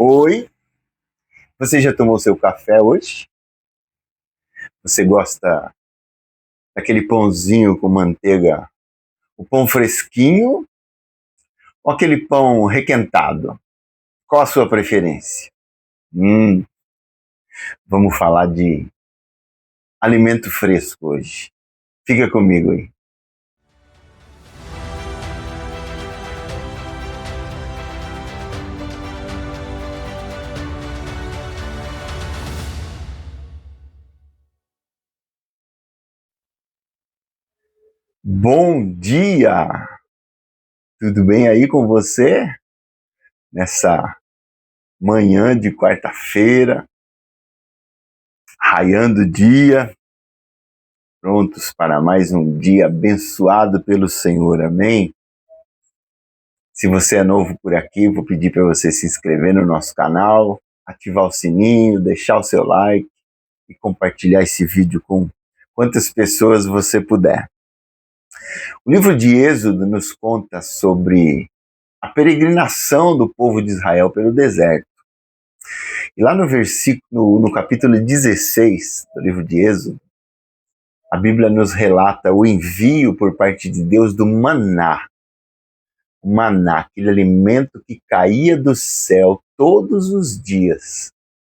Oi, você já tomou seu café hoje? Você gosta daquele pãozinho com manteiga, o pão fresquinho ou aquele pão requentado? Qual a sua preferência? Hum, vamos falar de alimento fresco hoje. Fica comigo aí. Bom dia! Tudo bem aí com você? Nessa manhã de quarta-feira, raiando o dia, prontos para mais um dia abençoado pelo Senhor, amém? Se você é novo por aqui, vou pedir para você se inscrever no nosso canal, ativar o sininho, deixar o seu like e compartilhar esse vídeo com quantas pessoas você puder. O livro de Êxodo nos conta sobre a peregrinação do povo de Israel pelo deserto. E lá no capítulo 16 do livro de Êxodo, a Bíblia nos relata o envio por parte de Deus do maná. O maná, aquele alimento que caía do céu todos os dias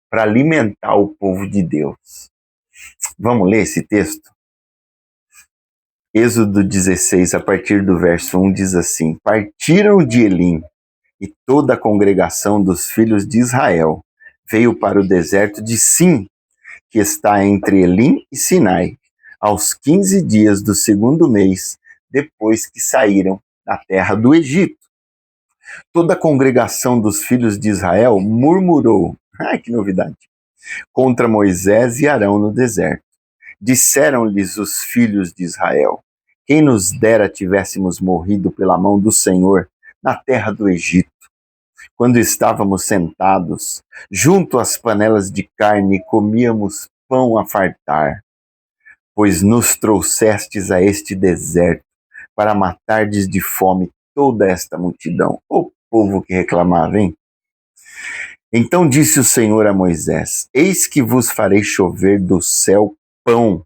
para alimentar o povo de Deus. Vamos ler esse texto? Êxodo 16, a partir do verso 1, diz assim: Partiram de Elim, e toda a congregação dos filhos de Israel veio para o deserto de Sim, que está entre Elim e Sinai, aos 15 dias do segundo mês, depois que saíram da terra do Egito. Toda a congregação dos filhos de Israel murmurou, que novidade, contra Moisés e Arão no deserto. Disseram-lhes os filhos de Israel: quem nos dera tivéssemos morrido pela mão do Senhor na terra do Egito, quando estávamos sentados junto às panelas de carne e comíamos pão a fartar, pois nos trouxestes a este deserto para matardes de fome toda esta multidão. O povo que reclamava, hein? Então disse o Senhor a Moisés: eis que vos farei chover do céu pão,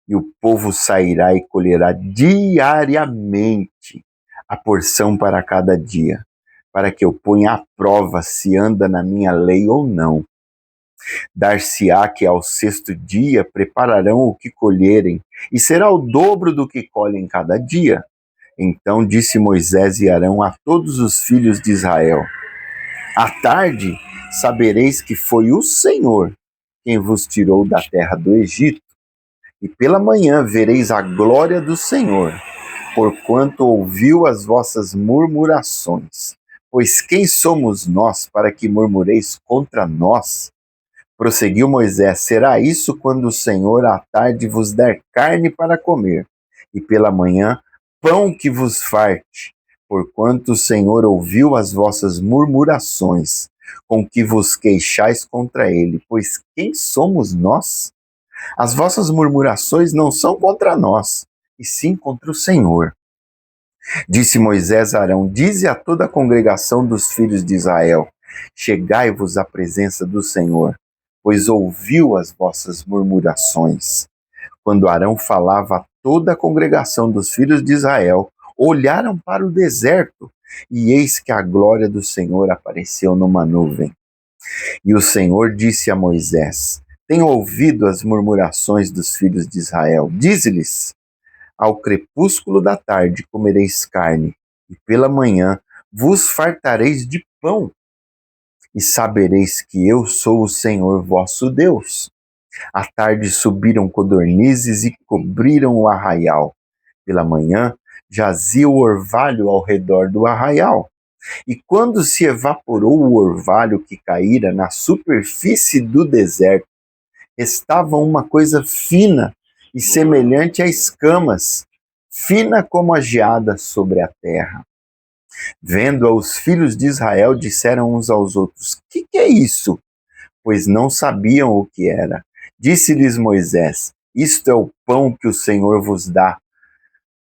e o povo sairá e colherá diariamente a porção para cada dia, para que eu ponha à prova se anda na minha lei ou não. Dar-se-á que ao sexto dia prepararão o que colherem, e será o dobro do que colhem cada dia. Então disse Moisés e Arão a todos os filhos de Israel: à tarde sabereis que foi o Senhor quem vos tirou da terra do Egito, e pela manhã vereis a glória do Senhor, porquanto ouviu as vossas murmurações. Pois quem somos nós para que murmureis contra nós? Prosseguiu Moisés: será isso quando o Senhor à tarde vos der carne para comer, e pela manhã pão que vos farte, porquanto o Senhor ouviu as vossas murmurações, com que vos queixais contra ele. Pois quem somos nós? As vossas murmurações não são contra nós, e sim contra o Senhor. Disse Moisés a Arão: dize a toda a congregação dos filhos de Israel: chegai-vos à presença do Senhor, pois ouviu as vossas murmurações. Quando Arão falava a toda a congregação dos filhos de Israel, olharam para o deserto, e eis que a glória do Senhor apareceu numa nuvem. E o Senhor disse a Moisés: tenho ouvido as murmurações dos filhos de Israel. Dize-lhes: ao crepúsculo da tarde comereis carne, e pela manhã vos fartareis de pão, e sabereis que eu sou o Senhor vosso Deus. À tarde subiram codornizes e cobriram o arraial. Pela manhã jazia o orvalho ao redor do arraial. E quando se evaporou o orvalho que caíra na superfície do deserto, estava uma coisa fina e semelhante a escamas, fina como a geada sobre a terra. Vendo-a, os filhos de Israel disseram uns aos outros: que é isso? Pois não sabiam o que era. Disse-lhes Moisés: isto é o pão que o Senhor vos dá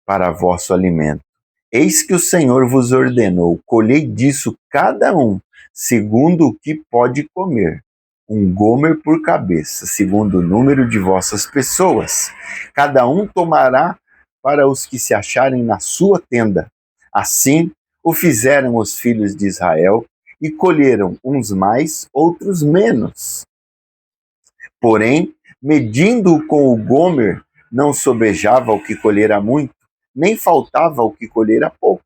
para vosso alimento. Eis que o Senhor vos ordenou: colhei disso cada um segundo o que pode comer, um gomer por cabeça, segundo o número de vossas pessoas. Cada um tomará para os que se acharem na sua tenda. Assim o fizeram os filhos de Israel, e colheram uns mais, outros menos. Porém, medindo-o com o gomer, não sobejava o que colhera muito, nem faltava o que colhera pouco,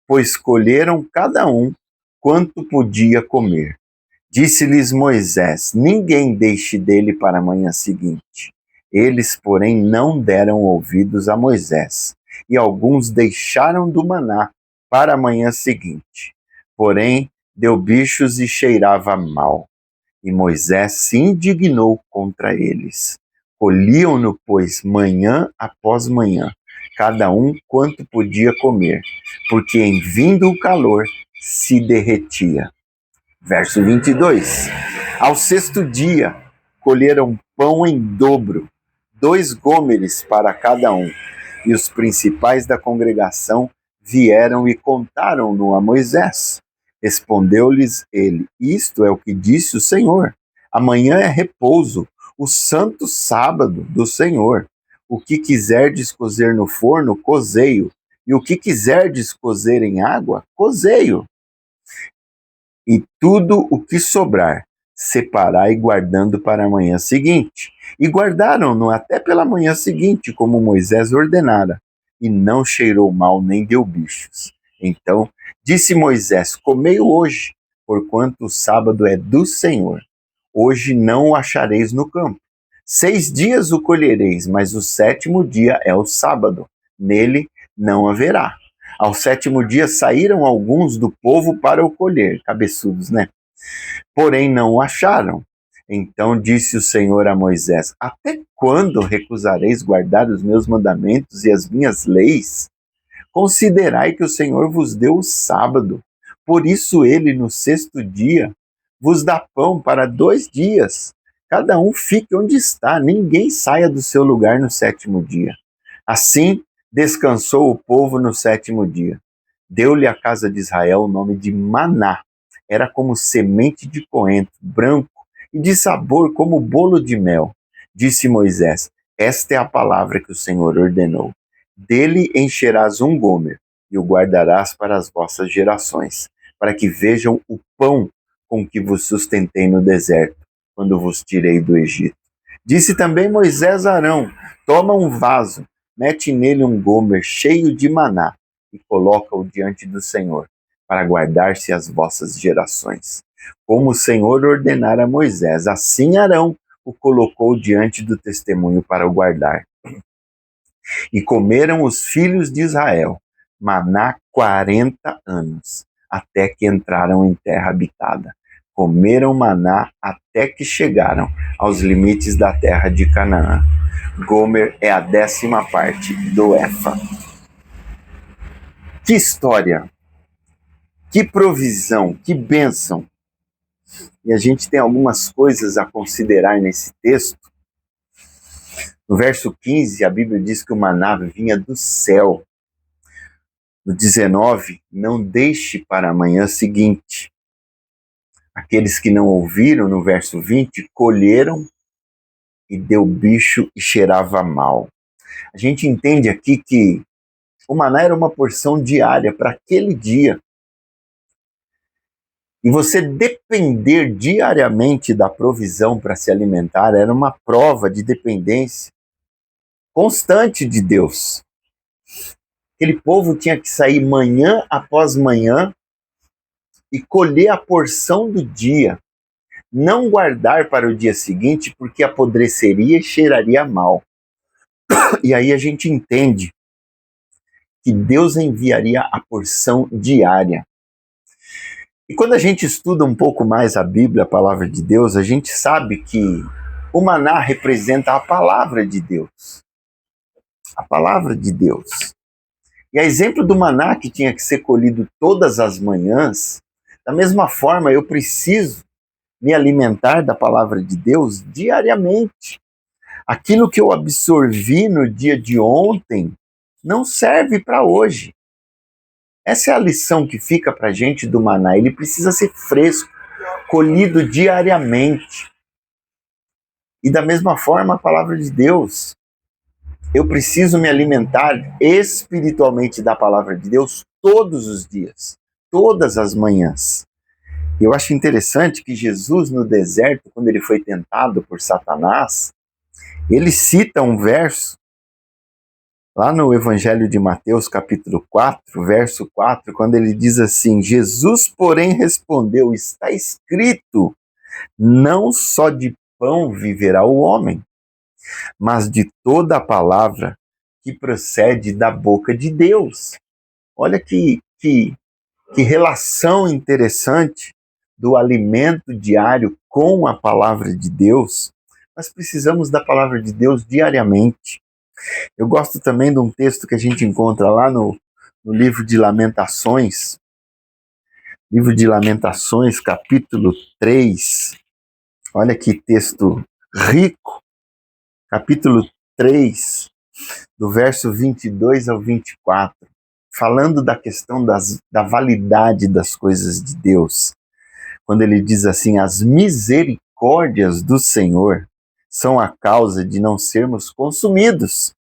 pois colheram cada um quanto podia comer. Disse-lhes Moisés: ninguém deixe dele para a manhã seguinte. Eles, porém, não deram ouvidos a Moisés, e alguns deixaram do maná para a manhã seguinte. Porém, deu bichos e cheirava mal. E Moisés se indignou contra eles. Colhiam-no, pois, manhã após manhã, cada um quanto podia comer, porque em vindo o calor se derretia. Verso 22. Ao sexto dia, colheram pão em dobro, 2 gômeres para cada um. E os principais da congregação vieram e contaram-no a Moisés. Respondeu-lhes ele: isto é o que disse o Senhor. Amanhã é repouso, o santo sábado do Senhor. O que quiserdes cozer no forno, cozei-o. E o que quiserdes cozer em água, cozei-o. E tudo o que sobrar, separai guardando para a manhã seguinte. E guardaram-no até pela manhã seguinte, como Moisés ordenara. E não cheirou mal, nem deu bichos. Então disse Moisés: comei-o hoje, porquanto o sábado é do Senhor. Hoje não o achareis no campo. 6 dias o colhereis, mas o 7º dia é o sábado. Nele não haverá. Ao 7º dia saíram alguns do povo para o colher, cabeçudos, né? Porém não o acharam. Então disse o Senhor a Moisés: até quando recusareis guardar os meus mandamentos e as minhas leis? Considerai que o Senhor vos deu o sábado. Por isso ele, no 6º dia, vos dá pão para 2 dias. Cada um fique onde está, ninguém saia do seu lugar no 7º dia. Assim, descansou o povo no 7º dia. Deu-lhe a casa de Israel o nome de maná. Era como semente de coentro, branco, e de sabor como bolo de mel. Disse Moisés: esta é a palavra que o Senhor ordenou. Dele encherás um gomer, e o guardarás para as vossas gerações, para que vejam o pão com que vos sustentei no deserto, quando vos tirei do Egito. Disse também Moisés a Arão: toma um vaso, mete nele um gomer cheio de maná, e coloca-o diante do Senhor, para guardar-se as vossas gerações. Como o Senhor ordenara a Moisés, assim Arão o colocou diante do testemunho para o guardar. E comeram os filhos de Israel maná 40 anos, até que entraram em terra habitada. Comeram maná até que chegaram aos limites da terra de Canaã. Gomer é a 10ª parte do efa. Que história! Que provisão, que bênção! E a gente tem algumas coisas a considerar nesse texto. No verso 15, a Bíblia diz que o maná vinha do céu. No 19, não deixe para a manhã seguinte. Aqueles que não ouviram, no verso 20, colheram e deu bicho e cheirava mal. A gente entende aqui que o maná era uma porção diária para aquele dia. E você depender diariamente da provisão para se alimentar era uma prova de dependência constante de Deus. Aquele povo tinha que sair manhã após manhã e colher a porção do dia. Não guardar para o dia seguinte, porque apodreceria e cheiraria mal. E aí a gente entende que Deus enviaria a porção diária. E quando a gente estuda um pouco mais a Bíblia, a palavra de Deus, a gente sabe que o maná representa a palavra de Deus. A palavra de Deus. E a exemplo do maná que tinha que ser colhido todas as manhãs, da mesma forma eu preciso me alimentar da palavra de Deus diariamente. Aquilo que eu absorvi no dia de ontem não serve para hoje. Essa é a lição que fica para a gente do maná. Ele precisa ser fresco, colhido diariamente. E da mesma forma, a palavra de Deus. Eu preciso me alimentar espiritualmente da palavra de Deus todos os dias, todas as manhãs. Eu acho interessante que Jesus, no deserto, quando ele foi tentado por Satanás, ele cita um verso lá no Evangelho de Mateus, capítulo 4, verso 4, quando ele diz assim: Jesus, porém, respondeu: está escrito, não só de pão viverá o homem, mas de toda a palavra que procede da boca de Deus. Olha que relação interessante do alimento diário com a palavra de Deus. Nós precisamos da palavra de Deus diariamente. Eu gosto também de um texto que a gente encontra lá no livro de Lamentações, capítulo 3. Olha que texto rico, capítulo 3, do verso 22 ao 24, falando da questão da validade das coisas de Deus. Quando ele diz assim: as misericórdias do Senhor são a causa de não sermos consumidos,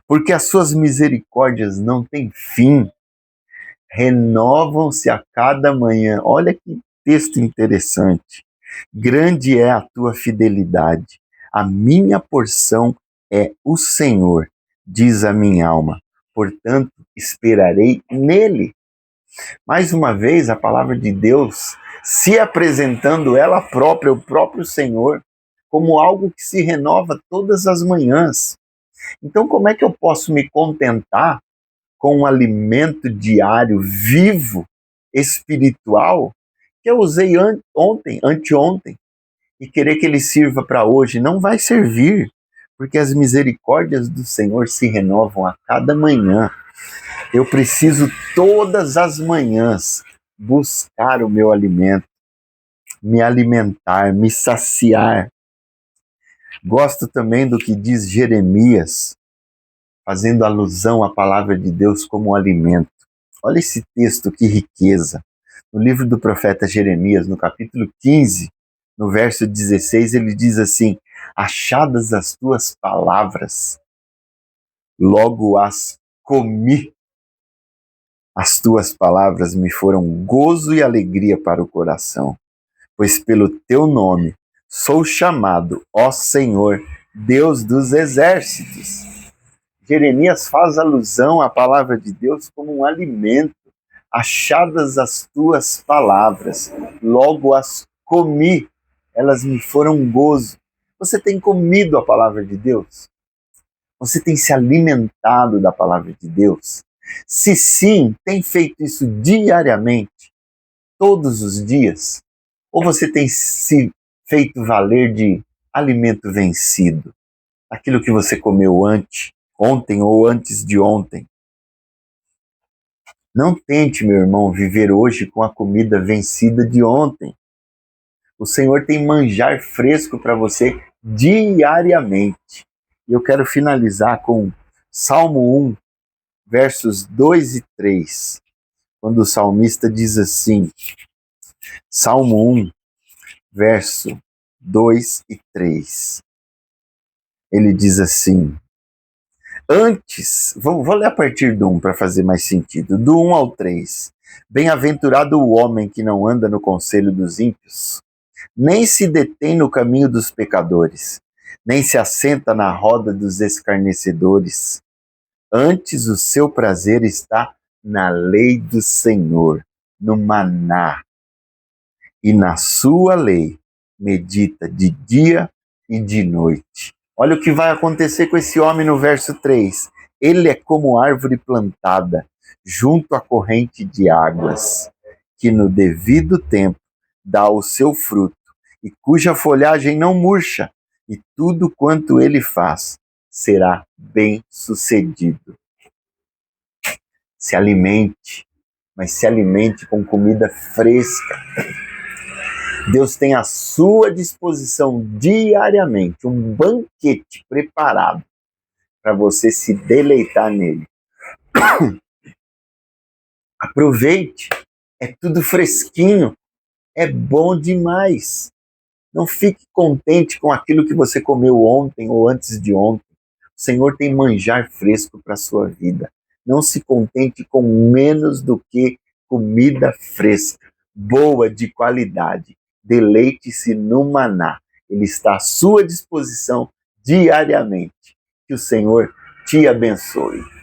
porque as suas misericórdias não têm fim, renovam-se a cada manhã. Olha que texto interessante. Grande é a tua fidelidade, a minha porção é o Senhor, diz a minha alma, portanto esperarei nele. Mais uma vez, a palavra de Deus se apresentando ela própria, o próprio Senhor, como algo que se renova todas as manhãs. Então, como é que eu posso me contentar com um alimento diário, vivo, espiritual, que eu usei anteontem, e querer que ele sirva para hoje? Não vai servir, porque as misericórdias do Senhor se renovam a cada manhã. Eu preciso todas as manhãs buscar o meu alimento, me alimentar, me saciar. Gosto também do que diz Jeremias, fazendo alusão à palavra de Deus como um alimento. Olha esse texto, que riqueza. No livro do profeta Jeremias, no capítulo 15, no verso 16, ele diz assim: achadas as tuas palavras, logo as comi. As tuas palavras me foram gozo e alegria para o coração, pois pelo teu nome sou chamado, ó Senhor, Deus dos exércitos. Jeremias faz alusão à palavra de Deus como um alimento. Achadas as tuas palavras, logo as comi, elas me foram gozo. Você tem comido a palavra de Deus? Você tem se alimentado da palavra de Deus? Se sim, tem feito isso diariamente, todos os dias? Ou você tem se feito valer de alimento vencido? Aquilo que você comeu ontem ou antes de ontem? Não tente, meu irmão, viver hoje com a comida vencida de ontem. O Senhor tem manjar fresco para você diariamente. E eu quero finalizar com Salmo 1, versos 2 e 3, quando o salmista diz assim, Salmo 1, verso 2 e 3, ele diz assim, antes, vou ler a partir do 1 para fazer mais sentido, do 1 ao 3, bem-aventurado o homem que não anda no conselho dos ímpios, nem se detém no caminho dos pecadores, nem se assenta na roda dos escarnecedores. Antes o seu prazer está na lei do Senhor, no maná, e na sua lei medita de dia e de noite. Olha o que vai acontecer com esse homem no verso 3. Ele é como árvore plantada junto à corrente de águas, que no devido tempo dá o seu fruto, e cuja folhagem não murcha, e tudo quanto ele faz será bem sucedido. Se alimente, mas se alimente com comida fresca. Deus tem à sua disposição diariamente um banquete preparado para você se deleitar nele. Aproveite, é tudo fresquinho, é bom demais. Não fique contente com aquilo que você comeu ontem ou antes de ontem. O Senhor tem manjar fresco para a sua vida. Não se contente com menos do que comida fresca, boa, de qualidade. Deleite-se no maná. Ele está à sua disposição diariamente. Que o Senhor te abençoe.